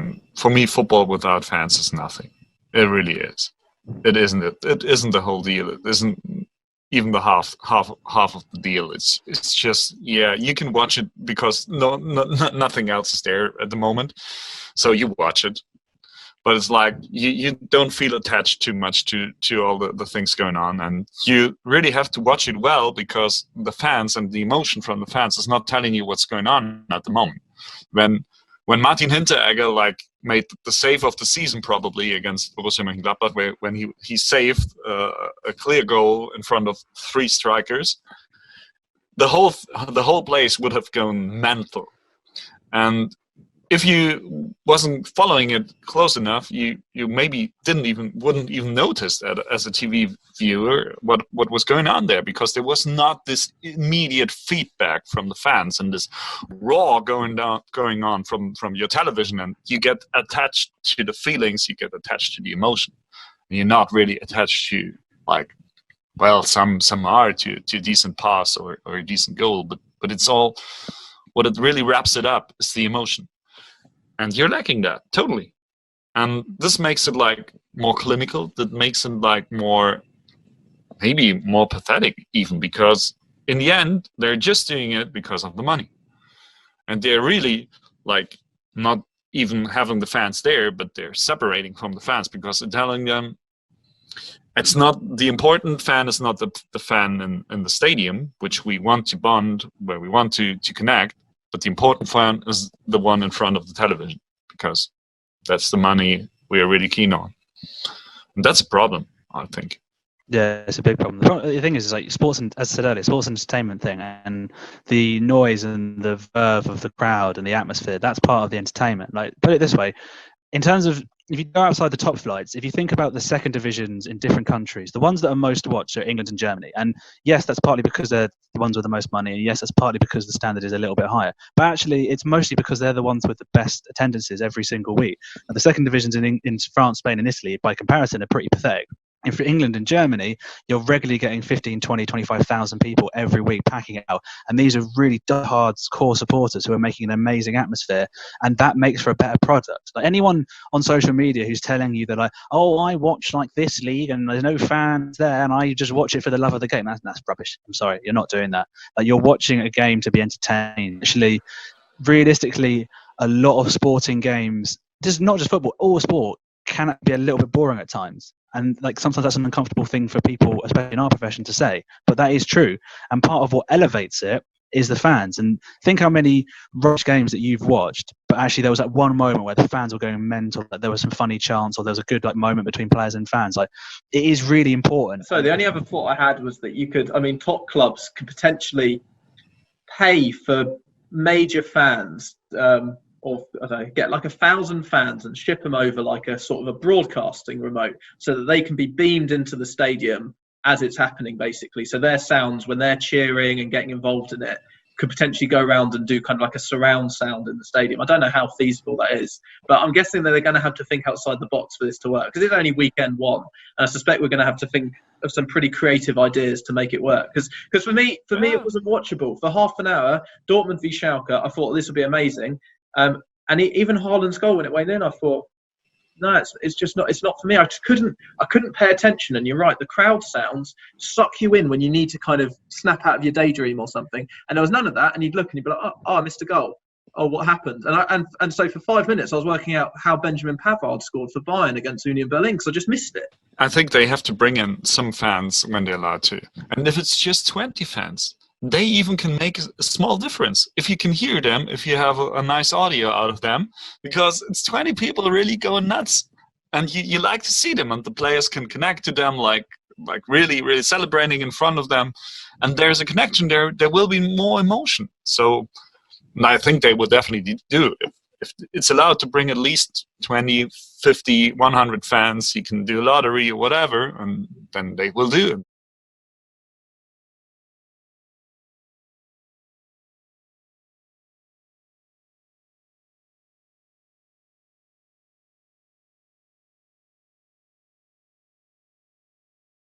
And for me, football without fans is nothing. It really is. It isn't. It isn't the whole deal. It isn't even the half of the deal. It's just, yeah, you can watch it because nothing else is there at the moment, so you watch it. But it's like you don't feel attached too much to all the things going on, and you really have to watch it well because the fans and the emotion from the fans is not telling you what's going on at the moment. When Martin Hinteregger made the save of the season probably against Borussia Mönchengladbach, when he saved a clear goal in front of 3 strikers, the whole place would have gone mental. And if you wasn't following it close enough, you maybe wouldn't even notice that as a TV viewer what was going on there, because there was not this immediate feedback from the fans and this raw going on from your television, and you get attached to the feelings, you get attached to the emotion, and you're not really attached to some are to a decent pass or a decent goal, but it's all, what it really wraps it up is the emotion. And you're lacking that totally, and this makes it more clinical. That makes it maybe more pathetic even, because in the end they're just doing it because of the money, and they're really not even having the fans there, but they're separating from the fans because they're telling them it's not the important fan is not the fan in the stadium, which we want to bond, where we want to connect. But the important fan is the one in front of the television, because that's the money we are really keen on. And that's a problem, I think. Yeah, it's a big problem. The thing is sports, and as I said earlier, sports entertainment thing, and the noise and the verve of the crowd and the atmosphere, that's part of the entertainment. Put it this way, in terms of, if you go outside the top flights, if you think about the second divisions in different countries, the ones that are most watched are England and Germany. And yes, that's partly because they're the ones with the most money. And yes, that's partly because the standard is a little bit higher. But actually, it's mostly because they're the ones with the best attendances every single week. And the second divisions in France, Spain, and Italy, by comparison, are pretty pathetic. And for England and Germany, you're regularly getting 15, 20, 25,000 people every week packing it out. And these are really hard core supporters who are making an amazing atmosphere. And that makes for a better product. Anyone on social media who's telling you that, I watch this league and there's no fans there and I just watch it for the love of the game, that's rubbish. I'm sorry, you're not doing that. You're watching a game to be entertained. Actually, realistically, a lot of sporting games, not just football, all sport, can be a little bit boring at times. And sometimes that's an uncomfortable thing for people, especially in our profession, to say. But that is true. And part of what elevates it is the fans. And think how many rush games that you've watched, but actually there was that one moment where the fans were going mental, that there was some funny chants, or there was a good moment between players and fans. It is really important. So the only other thought I had was that you could, top clubs could potentially pay for major fans, or I don't know, get 1,000 fans and ship them over a sort of a broadcasting remote, so that they can be beamed into the stadium as it's happening, basically. So their sounds, when they're cheering and getting involved in it, could potentially go around and do kind of a surround sound in the stadium. I don't know how feasible that is, but I'm guessing that they're going to have to think outside the box for this to work, because it's only weekend one, and I suspect we're going to have to think of some pretty creative ideas to make it work. Because for me, it wasn't watchable. For half an hour, Dortmund v Schalke, I thought this would be amazing. And even Haaland's goal, when it went in, I thought, no, it's just not. It's not for me. I couldn't pay attention. And you're right, the crowd sounds suck you in when you need to kind of snap out of your daydream or something. And there was none of that. And you'd look and you'd be like, oh, I missed a goal. Oh, what happened? And so for 5 minutes, I was working out how Benjamin Pavard scored for Bayern against Union Berlin, because I just missed it. I think they have to bring in some fans when they're allowed to. And if it's just 20 fans, they even can make a small difference if you can hear them, if you have a nice audio out of them, because it's 20 people really going nuts, and you like to see them, and the players can connect to them, really, really celebrating in front of them, and there's a connection there. There will be more emotion. So I think they will definitely do it. If it's allowed to bring at least 20, 50, 100 fans, you can do a lottery or whatever, and then they will do it.